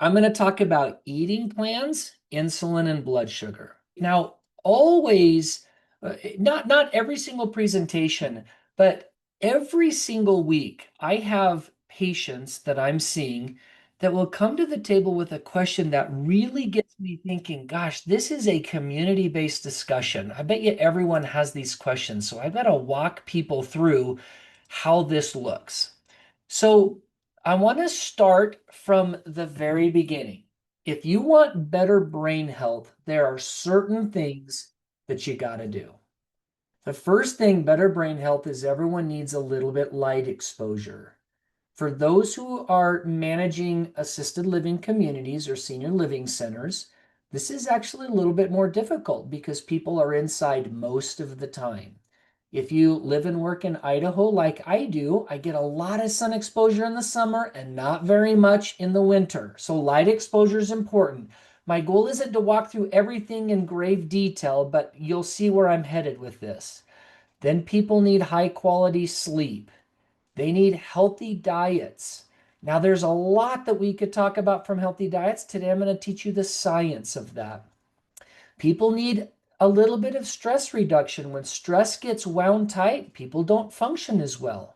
I'm going to talk about eating plans, insulin, and blood sugar. Now, always, not every single presentation, but every single week, I have patients that I'm seeing that will come to the table with a question that really gets me thinking, gosh, this is a community-based discussion. I bet you everyone has these questions. So I've got to walk people through how this looks. So I want to start from the very beginning. If you want better brain health, there are certain things that you got to do. The first thing, better brain health, is everyone needs a little bit light exposure. For those who are managing assisted living communities or senior living centers, this is actually a little bit more difficult because people are inside most of the time. If you live and work in Idaho like I do, I get a lot of sun exposure in the summer and not very much in the winter. So light exposure is important. My goal isn't to walk through everything in grave detail, but you'll see where I'm headed with this. Then people need high quality sleep. They need healthy diets. Now, there's a lot that we could talk about from healthy diets. Today, I'm going to teach you the science of that. People need a little bit of stress reduction. When stress gets wound tight, people don't function as well.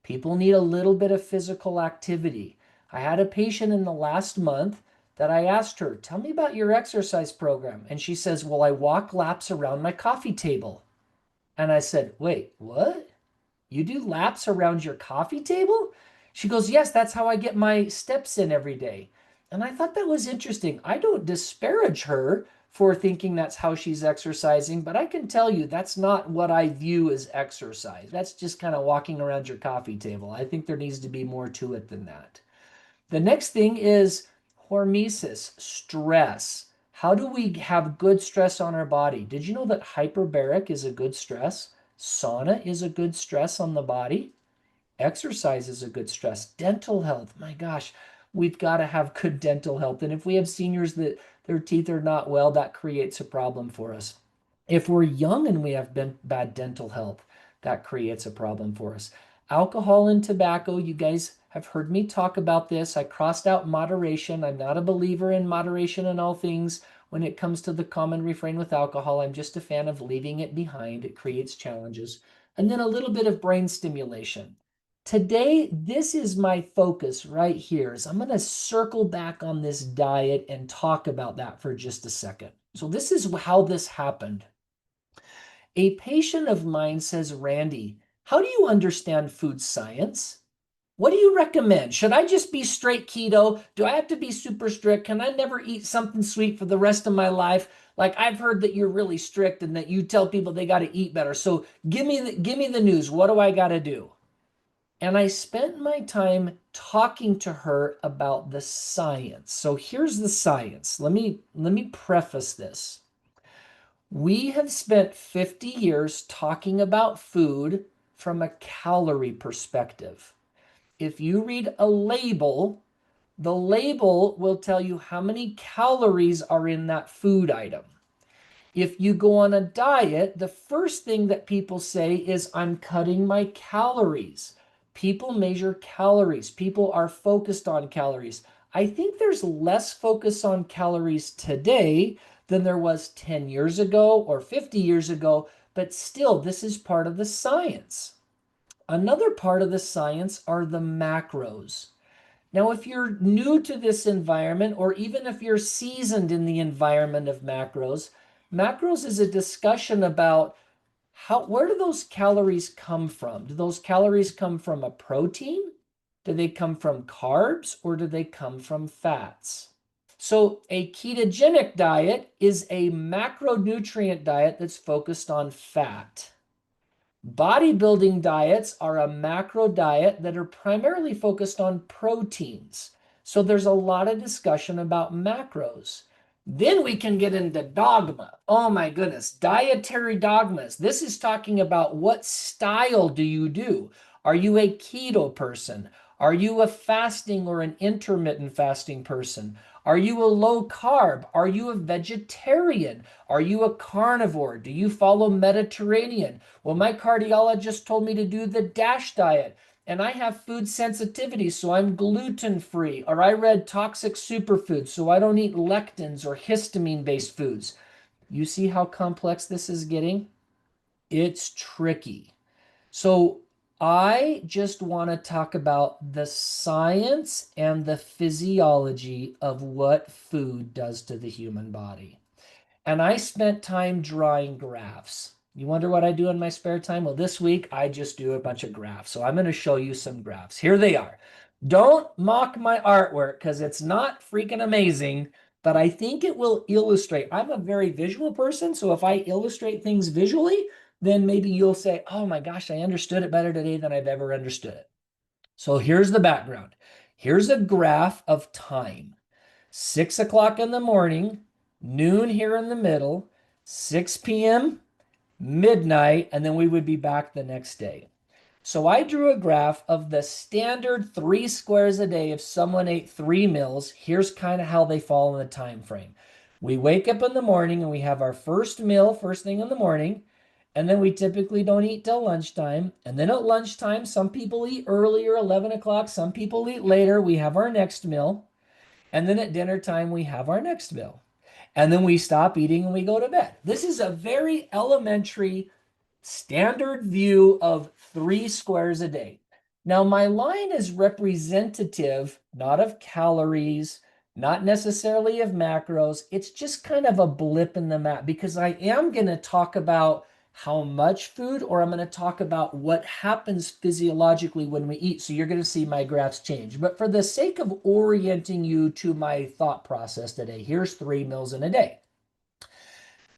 People need a little bit of physical activity. I had a patient in the last month that I asked her, tell me about your exercise program. And she says, well, I walk laps around my coffee table. And I said, wait, what? You do laps around your coffee table? She goes, yes, that's how I get my steps in every day. And I thought that was interesting. I don't disparage her for thinking that's how she's exercising, but I can tell you that's not what I view as exercise. That's just kind of walking around your coffee table. I think there needs to be more to it than that. The next thing is hormesis, stress. How do we have good stress on our body? Did you know that hyperbaric is a good stress? Sauna is a good stress on the body. Exercise is a good stress. Dental health, my gosh, we've got to have good dental health. And if we have seniors that their teeth are not well, that creates a problem for us. If we're young and we have bad dental health, that creates a problem for us. Alcohol and tobacco, you guys have heard me talk about this. I crossed out moderation. I'm not a believer in moderation in all things. When it comes to the common refrain with alcohol, I'm just a fan of leaving it behind. It creates challenges. And then a little bit of brain stimulation. Today, this is my focus right here. Is I'm going to circle back on this diet and talk about that for just a second. So this is how this happened. A patient of mine says, Randy, how do you understand food science? What do you recommend? Should I just be straight keto? Do I have to be super strict? Can I never eat something sweet for the rest of my life? Like I've heard that you're really strict and that you tell people they got to eat better. So give me the news. What do I got to do? And I spent my time talking to her about the science. So here's the science. Let me preface this. We have spent 50 years talking about food from a calorie perspective. If you read a label, the label will tell you how many calories are in that food item. If you go on a diet, the first thing that people say is, I'm cutting my calories. People measure calories. People are focused on calories. I think there's less focus on calories today than there was 10 years ago or 50 years ago, but still, this is part of the science. Another part of the science are the macros. Now, if you're new to this environment, or even if you're seasoned in the environment of macros, macros is a discussion about where do those calories come from? Do those calories come from a protein? Do they come from carbs, or do they come from fats? So a ketogenic diet is a macronutrient diet that's focused on fat. Bodybuilding diets are a macro diet that are primarily focused on proteins. So there's a lot of discussion about macros. Then we can get into dogma. Oh my goodness, dietary dogmas. This is talking about what style do you do? Are you a keto person? Are you a fasting or an intermittent fasting person? Are you a low carb? Are you a vegetarian? Are you a carnivore? Do you follow Mediterranean? Well, my cardiologist told me to do the DASH diet. and I have food sensitivity, so I'm gluten free, or I read toxic superfoods, so I don't eat lectins or histamine based foods. You see how complex this is getting? It's tricky. So I just want to talk about the science and the physiology of what food does to the human body. And I spent time drawing graphs. You wonder what I do in my spare time? Well, this week I just do a bunch of graphs. So I'm going to show you some graphs. Here they are. Don't mock my artwork because it's not freaking amazing, but I think it will illustrate. I'm a very visual person, so if I illustrate things visually, then maybe you'll say, oh my gosh, I understood it better today than I've ever understood it. So here's the background. Here's a graph of time. 6 o'clock in the morning, noon here in the middle, 6 p.m., midnight, and then we would be back the next day. So I drew a graph of the standard 3 squares a day if someone ate 3 meals. Here's kind of how they fall in the time frame. We wake up in the morning and we have our first meal first thing in the morning, and then we typically don't eat till lunchtime. And then at lunchtime, some people eat earlier, 11 o'clock, some people eat later. We have our next meal. And then at dinner time, we have our next meal. And then we stop eating and we go to bed. This is a very elementary standard view of 3 squares a day. Now, my line is representative, not of calories, not necessarily of macros. It's just kind of a blip in the map because I am going to talk about how much food, or I'm going to talk about what happens physiologically when we eat. So you're going to see my graphs change. But for the sake of orienting you to my thought process today, here's 3 meals in a day.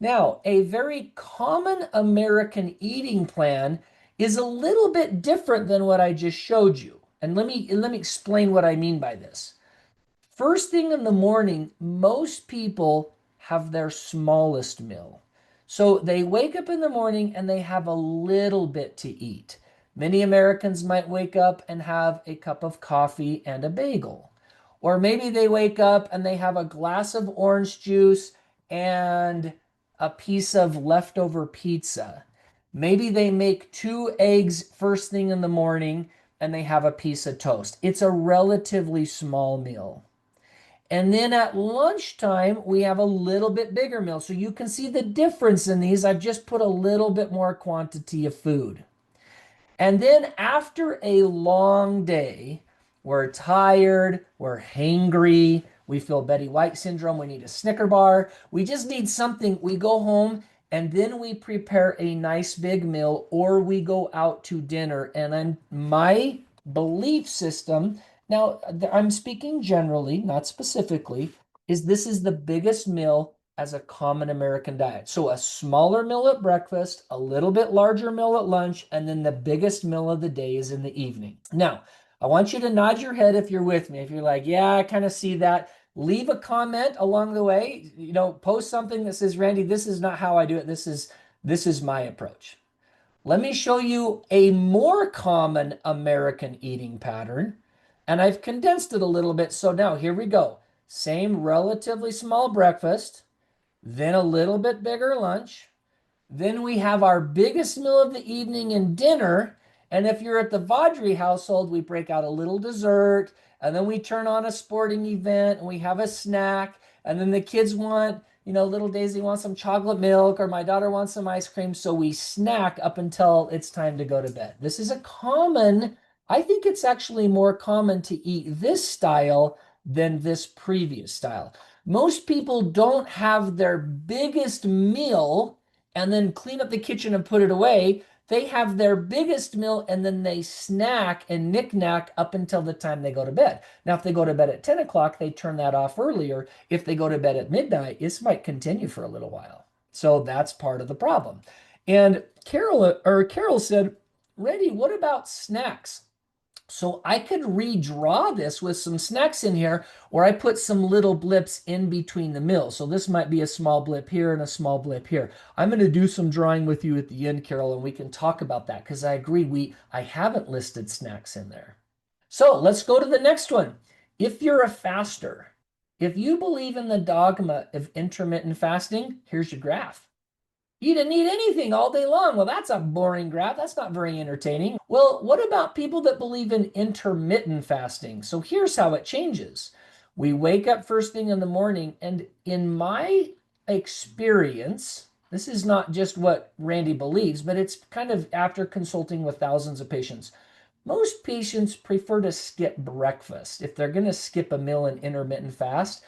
Now, a very common American eating plan is a little bit different than what I just showed you. And let me explain what I mean by this. First thing in the morning, most people have their smallest meal. So they wake up in the morning and they have a little bit to eat. Many Americans might wake up and have a cup of coffee and a bagel. Or maybe they wake up and they have a glass of orange juice and a piece of leftover pizza. Maybe they make 2 eggs first thing in the morning and they have a piece of toast. It's a relatively small meal. And then at lunchtime, we have a little bit bigger meal. So you can see the difference in these. I've just put a little bit more quantity of food. And then after a long day, we're tired, we're hangry, we feel Betty White syndrome, we need a Snicker bar. We just need something. We go home and then we prepare a nice big meal, or we go out to dinner. And my belief system, now I'm speaking generally, not specifically, is this is the biggest meal as a common American diet. So a smaller meal at breakfast, a little bit larger meal at lunch, and then the biggest meal of the day is in the evening. Now, I want you to nod your head if you're with me. If you're like, yeah, I kind of see that. Leave a comment along the way. Post something that says, Randy, this is not how I do it. This is my approach. Let me show you a more common American eating pattern. And I've condensed it a little bit. So now here we go. Same relatively small breakfast, then a little bit bigger lunch. Then we have our biggest meal of the evening and dinner. And if you're at the Vawdrey household, we break out a little dessert, and then we turn on a sporting event and we have a snack. And then the kids want, little Daisy wants some chocolate milk, or my daughter wants some ice cream. So we snack up until it's time to go to bed. This is I think it's actually more common to eat this style than this previous style. Most people don't have their biggest meal and then clean up the kitchen and put it away. They have their biggest meal and then they snack and knick-knack up until the time they go to bed. Now, if they go to bed at 10 o'clock, they turn that off earlier. If they go to bed at midnight, this might continue for a little while. So that's part of the problem. And Carol said, Randy, what about snacks? So I could redraw this with some snacks in here, or I put some little blips in between the meals. So this might be a small blip here and a small blip here. I'm going to do some drawing with you at the end, Carol, and we can talk about that because I agree I haven't listed snacks in there. So let's go to the next one. If you're a faster, if you believe in the dogma of intermittent fasting, here's your graph. You didn't eat anything all day long. Well, that's a boring graph. That's not very entertaining. Well, what about people that believe in intermittent fasting? So here's how it changes. We wake up first thing in the morning, and in my experience, this is not just what Randy believes, but it's kind of after consulting with thousands of patients. Most patients prefer to skip breakfast if they're going to skip a meal in intermittent fast.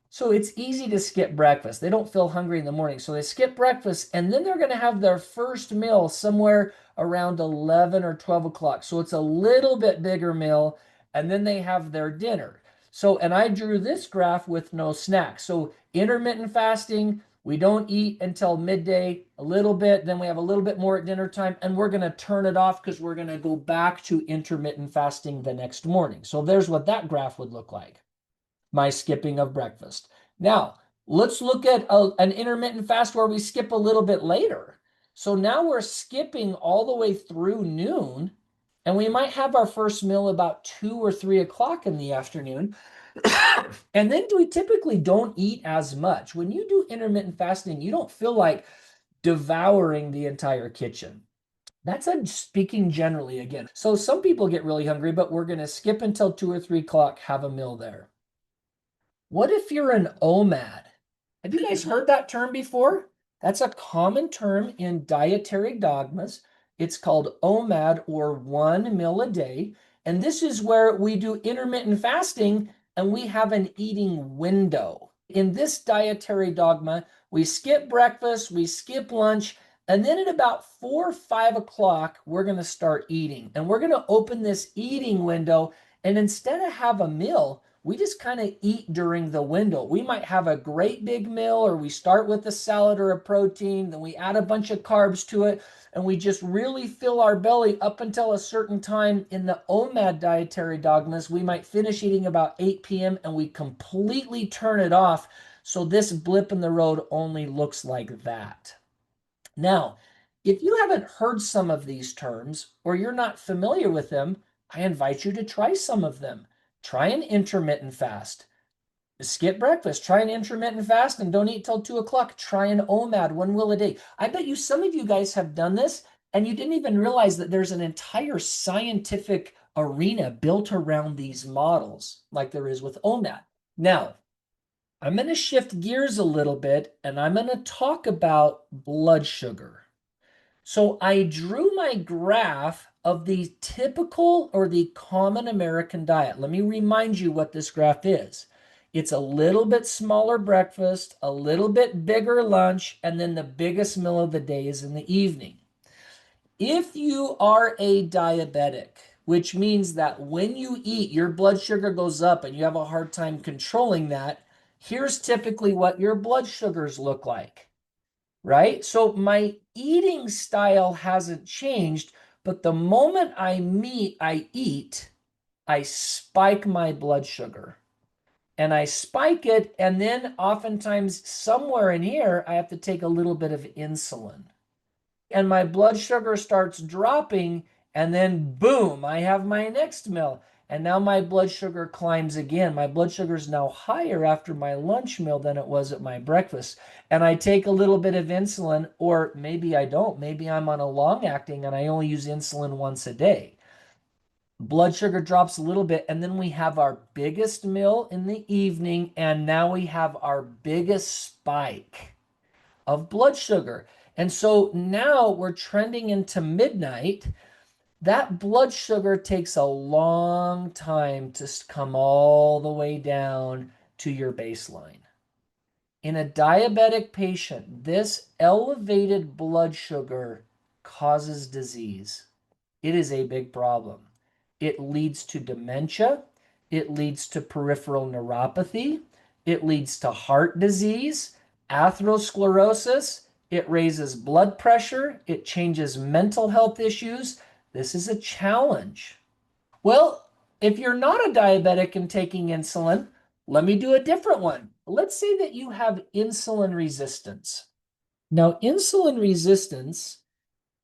So it's easy to skip breakfast. They don't feel hungry in the morning. So they skip breakfast and then they're going to have their first meal somewhere around 11 or 12 o'clock. So it's a little bit bigger meal. And then they have their dinner. So, and I drew this graph with no snacks. So intermittent fasting, we don't eat until midday, a little bit. Then we have a little bit more at dinner time. And we're going to turn it off because we're going to go back to intermittent fasting the next morning. So there's what that graph would look like, my skipping of breakfast. Now, let's look at an intermittent fast where we skip a little bit later. So now we're skipping all the way through noon, and we might have our first meal about 2 or 3 o'clock in the afternoon. And then we typically don't eat as much. When you do intermittent fasting, you don't feel like devouring the entire kitchen. That's speaking generally again. So some people get really hungry, but we're going to skip until 2 or 3 o'clock, have a meal there. What if you're an OMAD? Have you guys heard that term before? That's a common term in dietary dogmas. It's called OMAD, or 1 meal a day. And this is where we do intermittent fasting and we have an eating window. In this dietary dogma, we skip breakfast, we skip lunch, and then at about 4 or 5 o'clock, we're going to start eating. And we're going to open this eating window. And instead of have a meal, we just kind of eat during the window. We might have a great big meal, or we start with a salad or a protein, then we add a bunch of carbs to it, and we just really fill our belly up until a certain time. In the OMAD dietary dogmas, we might finish eating about 8 p.m. and we completely turn it off. So this blip in the road only looks like that. Now, if you haven't heard some of these terms or you're not familiar with them, I invite you to try some of them. Try an intermittent fast. Skip breakfast. Try an intermittent fast and don't eat till 2 o'clock. Try an OMAD, 1 meal a day. I bet you some of you guys have done this and you didn't even realize that there's an entire scientific arena built around these models, like there is with OMAD. Now, I'm going to shift gears a little bit and I'm going to talk about blood sugar. So I drew my graph of the typical or the common American diet. Let me remind you what this graph is. It's a little bit smaller breakfast, a little bit bigger lunch, and then the biggest meal of the day is in the evening. If you are a diabetic, which means that when you eat, your blood sugar goes up and you have a hard time controlling that, here's typically what your blood sugars look like. Right? So my eating style hasn't changed, but the moment I eat, I spike my blood sugar. And I spike it, and then oftentimes somewhere in here, I have to take a little bit of insulin. And my blood sugar starts dropping, and then boom, I have my next meal. And now my blood sugar climbs again. My blood sugar is now higher after my lunch meal than it was at my breakfast. And I take a little bit of insulin, or maybe I don't. Maybe I'm on a long acting and I only use insulin once a day. Blood sugar drops a little bit, and then we have our biggest meal in the evening, and now we have our biggest spike of blood sugar. And so now we're trending into midnight. That blood sugar takes a long time to come all the way down to your baseline. In a diabetic patient, this elevated blood sugar causes disease. It is a big problem. It leads to dementia. It leads to peripheral neuropathy. It leads to heart disease, atherosclerosis. It raises blood pressure. It changes mental health issues. This is a challenge. Well, if you're not a diabetic and taking insulin, let me do a different one. Let's say that you have insulin resistance. Now, insulin resistance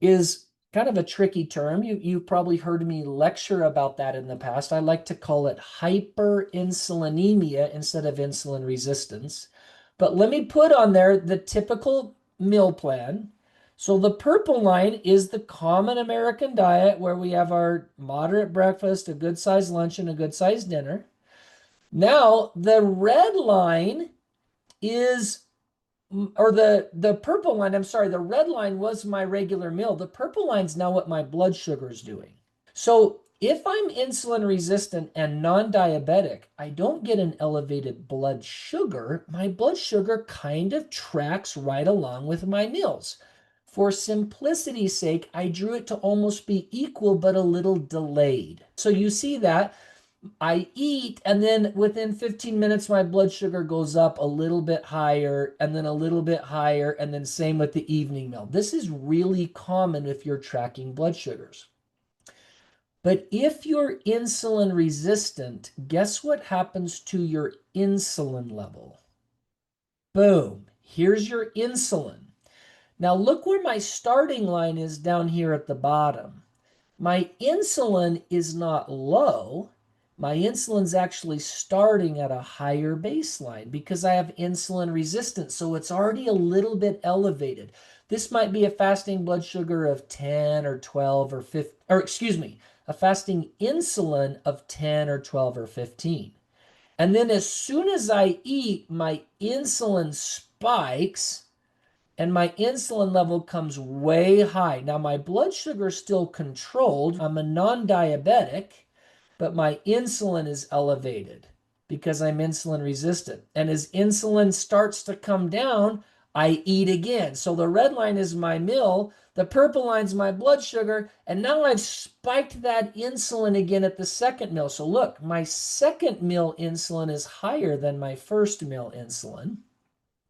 is kind of a tricky term. You've probably heard me lecture about that in the past. I like to call it hyperinsulinemia instead of insulin resistance. But let me put on there the typical meal plan. So the purple line is the common American diet where we have our moderate breakfast, a good sized lunch, and a good sized dinner. Now the red line is, or the purple line, I'm sorry, the red line was my regular meal. The purple line's now what my blood sugar is doing. So if I'm insulin resistant and non-diabetic, I don't get an elevated blood sugar. My blood sugar kind of tracks right along with my meals. For simplicity's sake, I drew it to almost be equal, but a little delayed. So you see that I eat, and then within 15 minutes, my blood sugar goes up a little bit higher, and then a little bit higher, and then same with the evening meal. This is really common if you're tracking blood sugars. But if you're insulin resistant, guess what happens to your insulin level? Boom, here's your insulin. Now look where my starting line is down here at the bottom. My insulin is not low. My insulin's actually starting at a higher baseline because I have insulin resistance. So it's already a little bit elevated. This might be a fasting blood sugar of 10 or 12 or 15, or excuse me, a fasting insulin of 10 or 12 or 15. And then as soon as I eat, my insulin spikes and my insulin level comes way high. Now, my blood sugar is still controlled. I'm a non-diabetic, but my insulin is elevated because I'm insulin resistant. And as insulin starts to come down, I eat again. So the red line is my meal, the purple line is my blood sugar, and now I've spiked that insulin again at the second meal. So look, my second meal insulin is higher than my first meal insulin.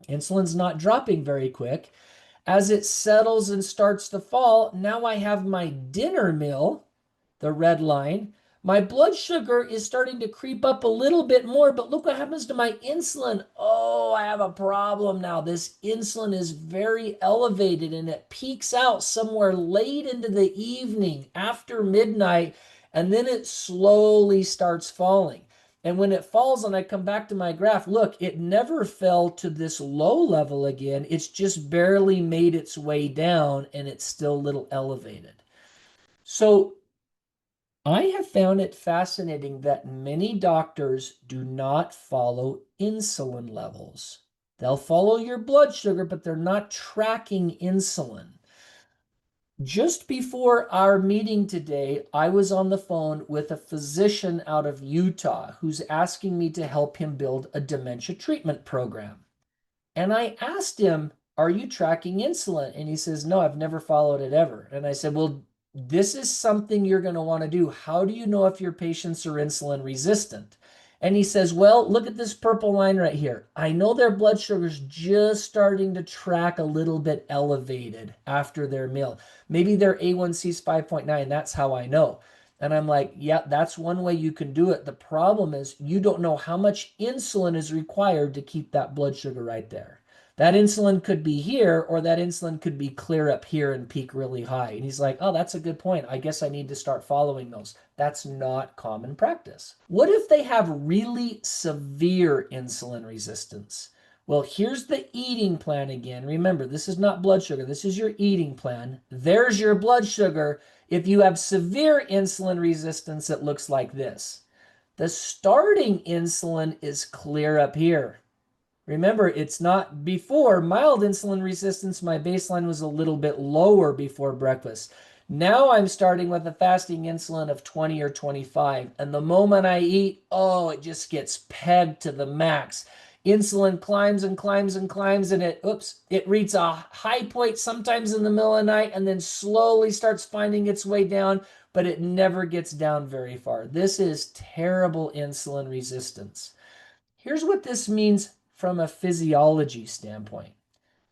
Insulin's not dropping very quick. As it settles and starts to fall, now I have my dinner meal, the red line. My blood sugar is starting to creep up a little bit more, but look what happens to my insulin. Oh, I have a problem now. This insulin is very elevated and it peaks out somewhere late into the evening after midnight, and then it slowly starts falling. And when it falls and I come back to my graph, look, it never fell to this low level again. It's just barely made its way down and it's still a little elevated. So I have found it fascinating that many doctors do not follow insulin levels. They'll follow your blood sugar, but they're not tracking insulin. Just before our meeting today, I was on the phone with a physician out of Utah who's asking me to help him build a dementia treatment program. And I asked him, "Are you tracking insulin?" And he says, "No, I've never followed it ever." And I said, "Well, this is something you're going to want to do. How do you know if your patients are insulin resistant?" And he says, "Well, look at this purple line right here. I know their blood sugar's just starting to track a little bit elevated after their meal. Maybe their A1C is 5.9. That's how I know." And I'm like, yeah, that's one way you can do it. The problem is you don't know how much insulin is required to keep that blood sugar right there. That insulin could be here, or that insulin could be clear up here and peak really high. And he's like, oh, that's a good point. I guess I need to start following those. That's not common practice. What if they have really severe insulin resistance? Well, here's the eating plan again. Remember, this is not blood sugar. This is your eating plan. There's your blood sugar. If you have severe insulin resistance, it looks like this. The starting insulin is clear up here. Remember, it's not before mild insulin resistance. My baseline was a little bit lower before breakfast. Now I'm starting with a fasting insulin of 20 or 25. And the moment I eat, oh, it just gets pegged to the max. Insulin climbs and climbs and climbs, and it reaches a high point sometimes in the middle of the night and then slowly starts finding its way down, but it never gets down very far. This is terrible insulin resistance. Here's what this means from a physiology standpoint.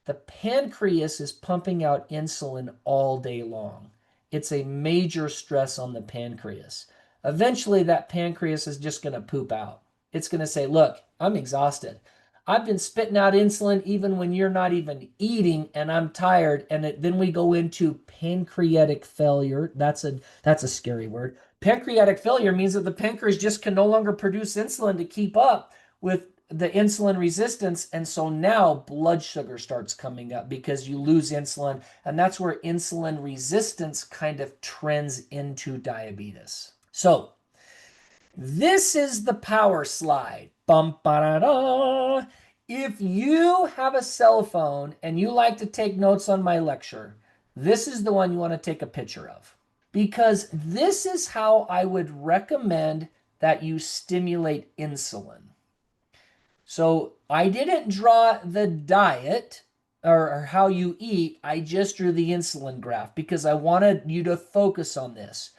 The pancreas is pumping out insulin all day long. It's a major stress on the pancreas. Eventually, that pancreas is just going to poop out. It's going to say, look, I'm exhausted. I've been spitting out insulin even when you're not even eating, and I'm tired. And then we go into pancreatic failure. That's a scary word. Pancreatic failure means that the pancreas just can no longer produce insulin to keep up with the insulin resistance. And so now blood sugar starts coming up because you lose insulin. And that's where insulin resistance kind of trends into diabetes. So this is the power slide. Bum, ba-da-da. If you have a cell phone and you like to take notes on my lecture, this is the one you want to take a picture of, because this is how I would recommend that you stimulate insulin. So I didn't draw the diet or how you eat. I just drew the insulin graph because I wanted you to focus on this.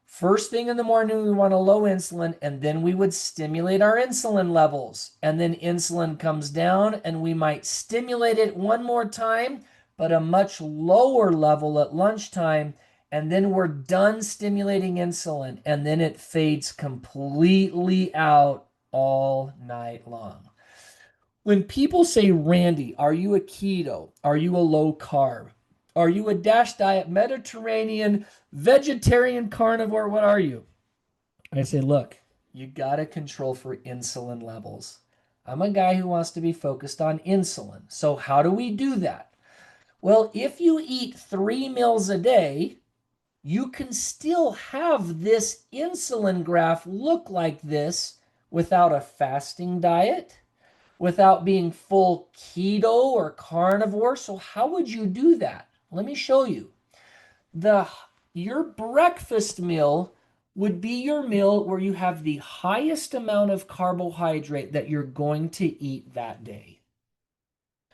First thing in the morning, we want a low insulin, and then we would stimulate our insulin levels. And then insulin comes down, and we might stimulate it one more time, but a much lower level at lunchtime. And then we're done stimulating insulin, and then it fades completely out all night long. When people say, Randy, are you a keto? Are you a low carb? Are you a DASH diet, Mediterranean, vegetarian, carnivore? What are you? I say, look, you got to control for insulin levels. I'm a guy who wants to be focused on insulin. So how do we do that? Well, if you eat 3 meals a day, you can still have this insulin graph look like this without a fasting diet, without being full keto or carnivore. So how would you do that? Let me show you. Your breakfast meal would be your meal where you have the highest amount of carbohydrate that you're going to eat that day.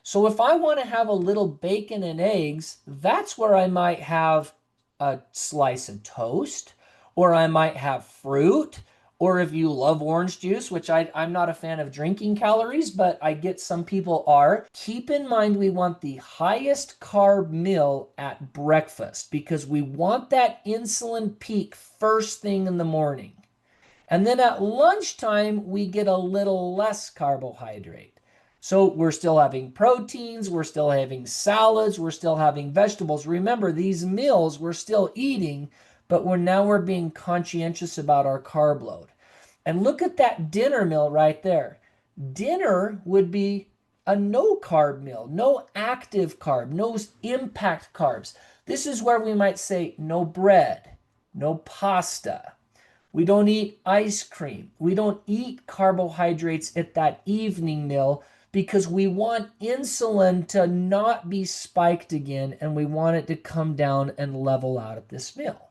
So if I want to have a little bacon and eggs, that's where I might have a slice of toast, or I might have fruit, or if you love orange juice, which I'm not a fan of drinking calories, but I get some people are. Keep in mind we want the highest carb meal at breakfast because we want that insulin peak first thing in the morning. And then at lunchtime, we get a little less carbohydrate. So we're still having proteins, we're still having salads, we're still having vegetables. Remember, these meals we're still eating, but we're being conscientious about our carb load. And look at that dinner meal right there. Dinner would be a no carb meal, no active carb, no impact carbs. This is where we might say no bread, no pasta. We don't eat ice cream. We don't eat carbohydrates at that evening meal because we want insulin to not be spiked again, and we want it to come down and level out at this meal.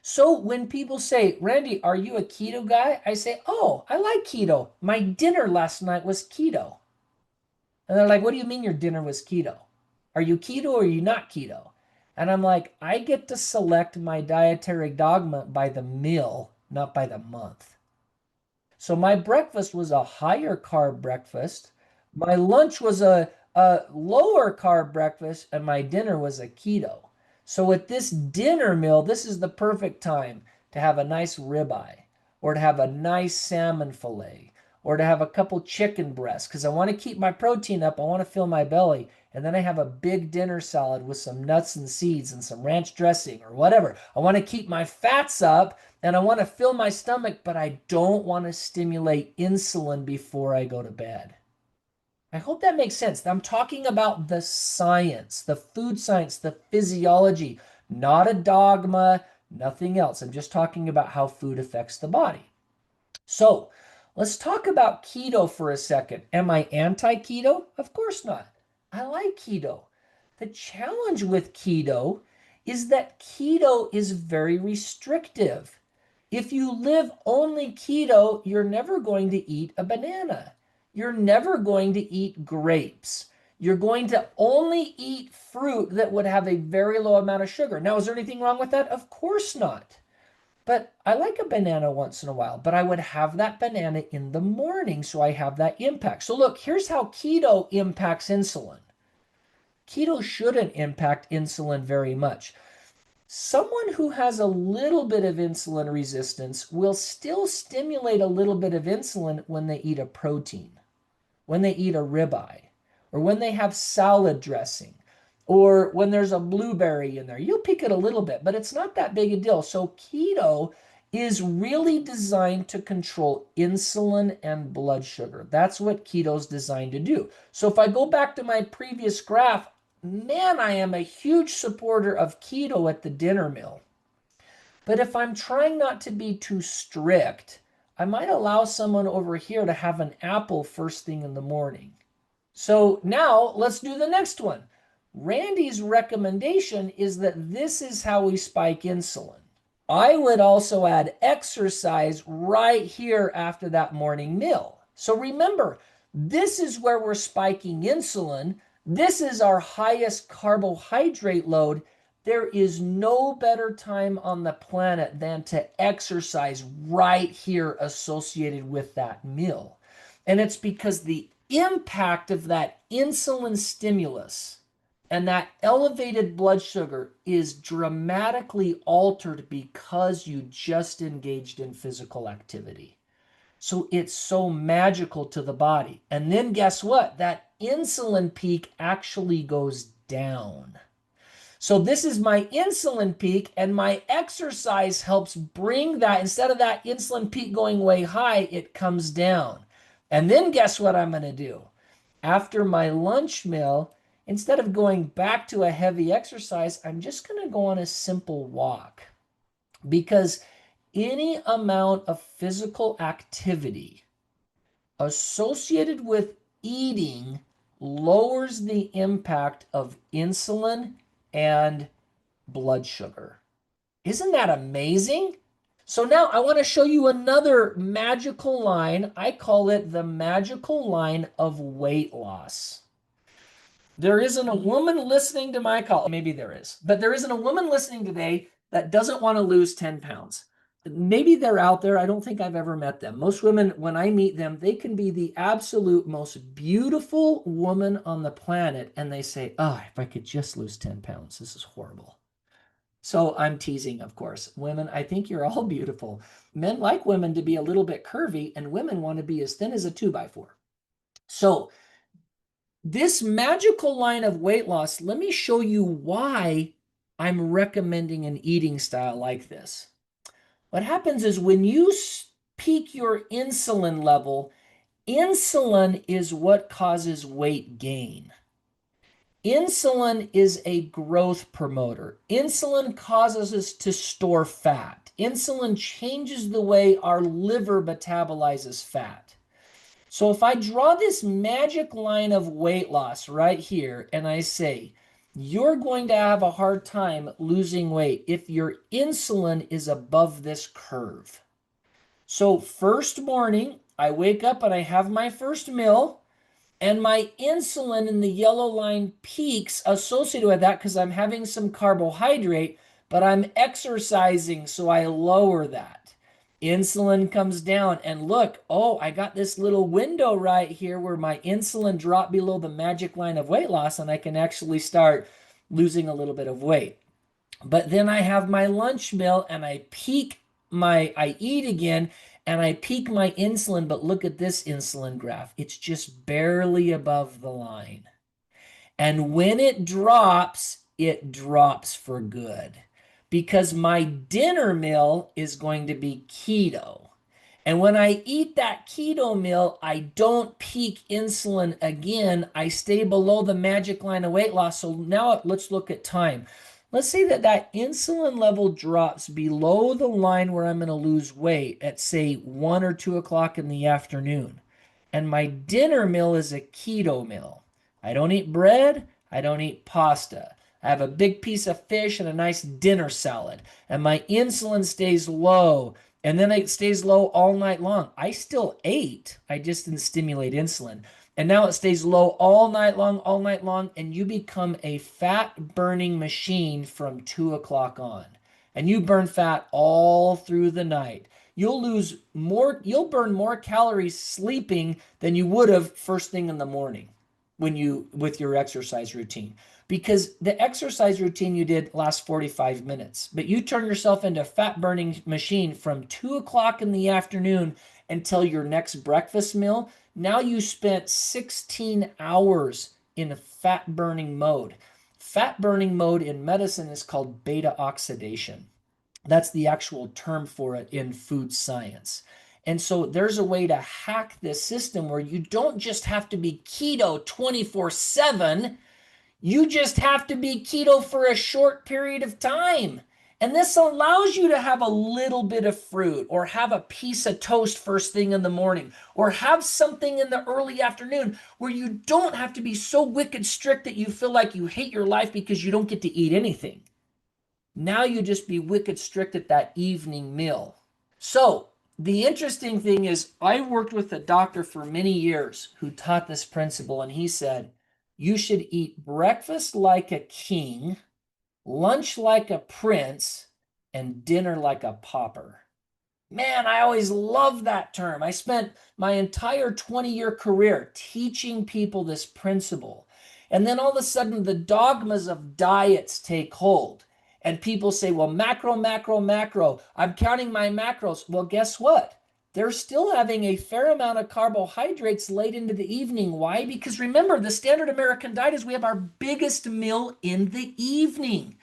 So when people say, Randy, are you a keto guy? I say, oh, I like keto. My dinner last night was keto. And they're like, what do you mean your dinner was keto? Are you keto or are you not keto? And I'm like, I get to select my dietary dogma by the meal, not by the month. So my breakfast was a higher carb breakfast. My lunch was a lower carb breakfast, and my dinner was a keto. So at this dinner meal, this is the perfect time to have a nice ribeye, or to have a nice salmon fillet, or to have a couple chicken breasts, because I want to keep my protein up. I want to fill my belly. And then I have a big dinner salad with some nuts and seeds and some ranch dressing or whatever. I want to keep my fats up and I want to fill my stomach, but I don't want to stimulate insulin before I go to bed. I hope that makes sense. I'm talking about the science, the food science, the physiology, not a dogma, nothing else. I'm just talking about how food affects the body. So let's talk about keto for a second. Am I anti-keto? Of course not. I like keto. The challenge with keto is that keto is very restrictive. If you live only keto, you're never going to eat a banana. You're never going to eat grapes. You're going to only eat fruit that would have a very low amount of sugar. Now, is there anything wrong with that? Of course not. But I like a banana once in a while, but I would have that banana in the morning so I have that impact. So look, here's how keto impacts insulin. Keto shouldn't impact insulin very much. Someone who has a little bit of insulin resistance will still stimulate a little bit of insulin when they eat a protein, when they eat a ribeye, or when they have salad dressing, or when there's a blueberry in there. You'll pick it a little bit, but it's not that big a deal. So keto is really designed to control insulin and blood sugar. That's what keto is designed to do. So if I go back to my previous graph, man, I am a huge supporter of keto at the dinner meal. But if I'm trying not to be too strict, I might allow someone over here to have an apple first thing in the morning. So now let's do the next one. Randy's recommendation is that this is how we spike insulin. I would also add exercise right here after that morning meal. So remember, this is where we're spiking insulin. This is our highest carbohydrate load. There is no better time on the planet than to exercise right here associated with that meal. And it's because the impact of that insulin stimulus and that elevated blood sugar is dramatically altered because you just engaged in physical activity. So it's so magical to the body. And then guess what? That insulin peak actually goes down. So this is my insulin peak, and my exercise helps bring that, instead of that insulin peak going way high, it comes down. And then guess what I'm going to do? After my lunch meal, instead of going back to a heavy exercise, I'm just going to go on a simple walk, because any amount of physical activity associated with eating lowers the impact of insulin and blood sugar. Isn't that amazing? So now I want to show you another magical line. I call it the magical line of weight loss. There isn't a woman listening to my call. Maybe there is, but there isn't a woman listening today that doesn't want to lose 10 pounds. Maybe they're out there. I don't think I've ever met them. Most women, when I meet them, they can be the absolute most beautiful woman on the planet. And they say, oh, if I could just lose 10 pounds, this is horrible. So I'm teasing, of course. Women, I think you're all beautiful. Men like women to be a little bit curvy, and women want to be as thin as a 2x4. So this magical line of weight loss, let me show you why I'm recommending an eating style like this. What happens is when you peak your insulin level, insulin is what causes weight gain. Insulin is a growth promoter. Insulin causes us to store fat. Insulin changes the way our liver metabolizes fat. So if I draw this magic line of weight loss right here, and I say, you're going to have a hard time losing weight if your insulin is above this curve. So first morning, I wake up and I have my first meal, and my insulin in the yellow line peaks associated with that because I'm having some carbohydrate, but I'm exercising, so I lower that. Insulin comes down, and look, oh, I got this little window right here where my insulin dropped below the magic line of weight loss, and I can actually start losing a little bit of weight. But then I have my lunch meal, and I eat again, and I peak my insulin, but look at this insulin graph. It's just barely above the line. And when it drops for good, because my dinner meal is going to be keto. And when I eat that keto meal, I don't peak insulin again. I stay below the magic line of weight loss. So now let's look at time. Let's say that insulin level drops below the line where I'm going to lose weight at, say, 1 or 2 o'clock in the afternoon. And my dinner meal is a keto meal. I don't eat bread. I don't eat pasta. I have a big piece of fish and a nice dinner salad. And my insulin stays low. And then it stays low all night long. I still ate. I just didn't stimulate insulin. And now it stays low all night long, and you become a fat-burning machine from 2 o'clock on. And you burn fat all through the night. You'll burn more calories sleeping than you would have first thing in the morning with your exercise routine. Because the exercise routine you did lasts 45 minutes. But you turn yourself into a fat-burning machine from 2 o'clock in the afternoon until your next breakfast meal. Now you spent 16 hours in a fat-burning mode. Fat-burning mode in medicine is called beta oxidation. That's the actual term for it in food science. And so there's a way to hack this system where you don't just have to be keto 24/7. You just have to be keto for a short period of time. And this allows you to have a little bit of fruit or have a piece of toast first thing in the morning or have something in the early afternoon where you don't have to be so wicked strict that you feel like you hate your life because you don't get to eat anything. Now you just be wicked strict at that evening meal. So the interesting thing is, I worked with a doctor for many years who taught this principle, and he said, you should eat breakfast like a king, lunch like a prince, and dinner like a pauper. Man, I always loved that term. I spent my entire 20-year career teaching people this principle. And then all of a sudden, the dogmas of diets take hold. And people say, well, macro, macro, macro. I'm counting my macros. Well, guess what? They're still having a fair amount of carbohydrates late into the evening. Why? Because remember, the standard American diet is we have our biggest meal in the evening.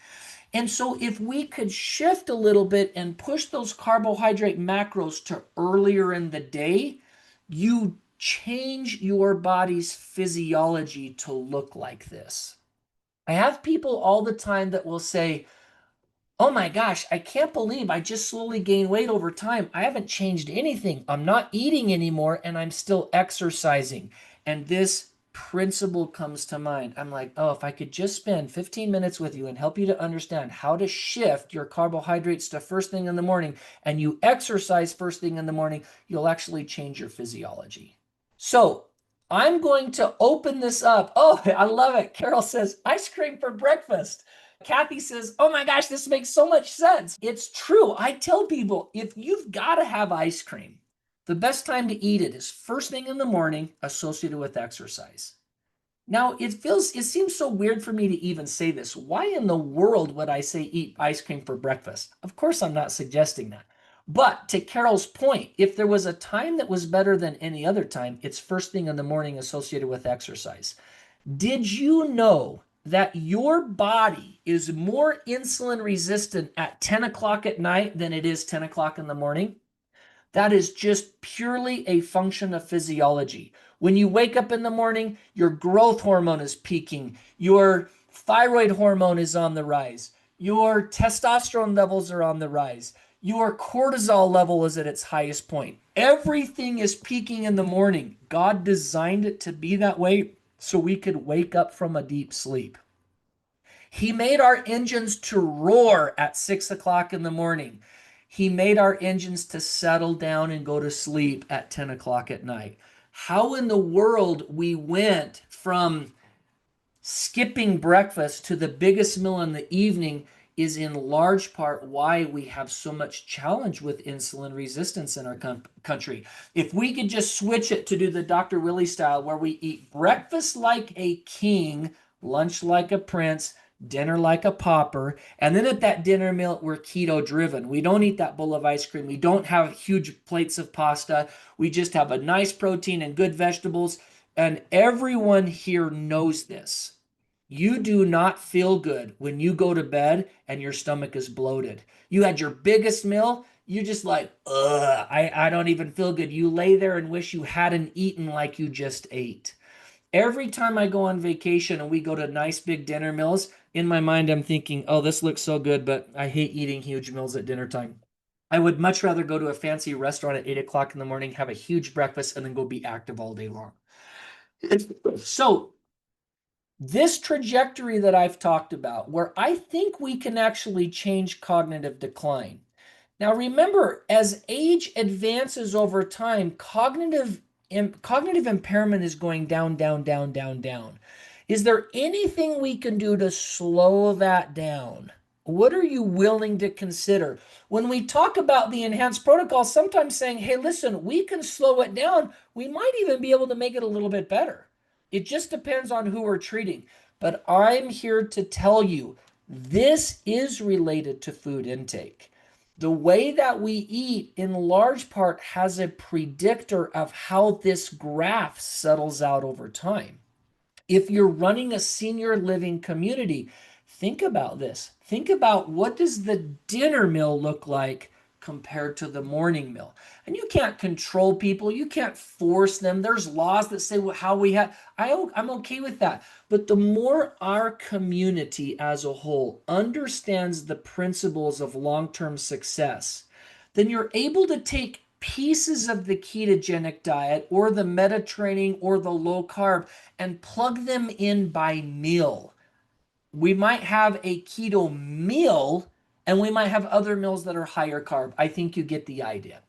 And so if we could shift a little bit and push those carbohydrate macros to earlier in the day, you change your body's physiology to look like this. I have people all the time that will say, oh my gosh, I can't believe I just slowly gained weight over time. I haven't changed anything. I'm not eating anymore and I'm still exercising. And this principle comes to mind. I'm like, oh, if I could just spend 15 minutes with you and help you to understand how to shift your carbohydrates to first thing in the morning and you exercise first thing in the morning, you'll actually change your physiology. So I'm going to open this up. Oh, I love it. Carol says, ice cream for breakfast. Kathy says, oh my gosh, this makes so much sense. It's true. I tell people, if you've got to have ice cream, the best time to eat it is first thing in the morning associated with exercise. Now, it seems so weird for me to even say this. Why in the world would I say eat ice cream for breakfast? Of course, I'm not suggesting that. But to Carol's point, if there was a time that was better than any other time, it's first thing in the morning associated with exercise. Did you know that your body is more insulin resistant at 10 o'clock at night than it is 10 o'clock in the morning? That is just purely a function of physiology. When you wake up in the morning, your growth hormone is peaking, your thyroid hormone is on the rise, your testosterone levels are on the rise, your cortisol level is at its highest point. Everything is peaking in the morning. God designed it to be that way so we could wake up from a deep sleep. He made our engines to roar at 6 o'clock in the morning. He made our engines to settle down and go to sleep at 10 o'clock at night. How in the world we went from skipping breakfast to the biggest meal in the evening is in large part why we have so much challenge with insulin resistance in our country. If we could just switch it to do the Dr. Willie style, where we eat breakfast like a king, lunch like a prince, dinner like a pauper, and then at that dinner meal, we're keto driven. We don't eat that bowl of ice cream. We don't have huge plates of pasta. We just have a nice protein and good vegetables. And everyone here knows this. You do not feel good when you go to bed and your stomach is bloated. You had your biggest meal, you just like, ugh, I don't even feel good. You lay there and wish you hadn't eaten like you just ate. Every time I go on vacation and we go to nice big dinner meals, in my mind I'm thinking, oh, this looks so good, but I hate eating huge meals at dinner time. I would much rather go to a fancy restaurant at 8 o'clock in the morning, have a huge breakfast, and then go be active all day long. So this trajectory that I've talked about, where I think we can actually change cognitive decline. Now, remember, as age advances over time, cognitive impairment is going down, down, down, down, down. Is there anything we can do to slow that down? What are you willing to consider? When we talk about the enhanced protocol, sometimes saying, hey, listen, we can slow it down. We might even be able to make it a little bit better. It just depends on who we're treating. But I'm here to tell you, this is related to food intake. The way that we eat, in large part, has a predictor of how this graph settles out over time. If you're running a senior living community, think about this. Think about, what does the dinner meal look like compared to the morning meal? And you can't control people. You can't force them. There's laws that say how we have. I'm okay with that. But the more our community as a whole understands the principles of long-term success, then you're able to take pieces of the ketogenic diet or the meta training or the low carb and plug them in by meal. We might have a keto meal and we might have other meals that are higher carb. I think you get the idea.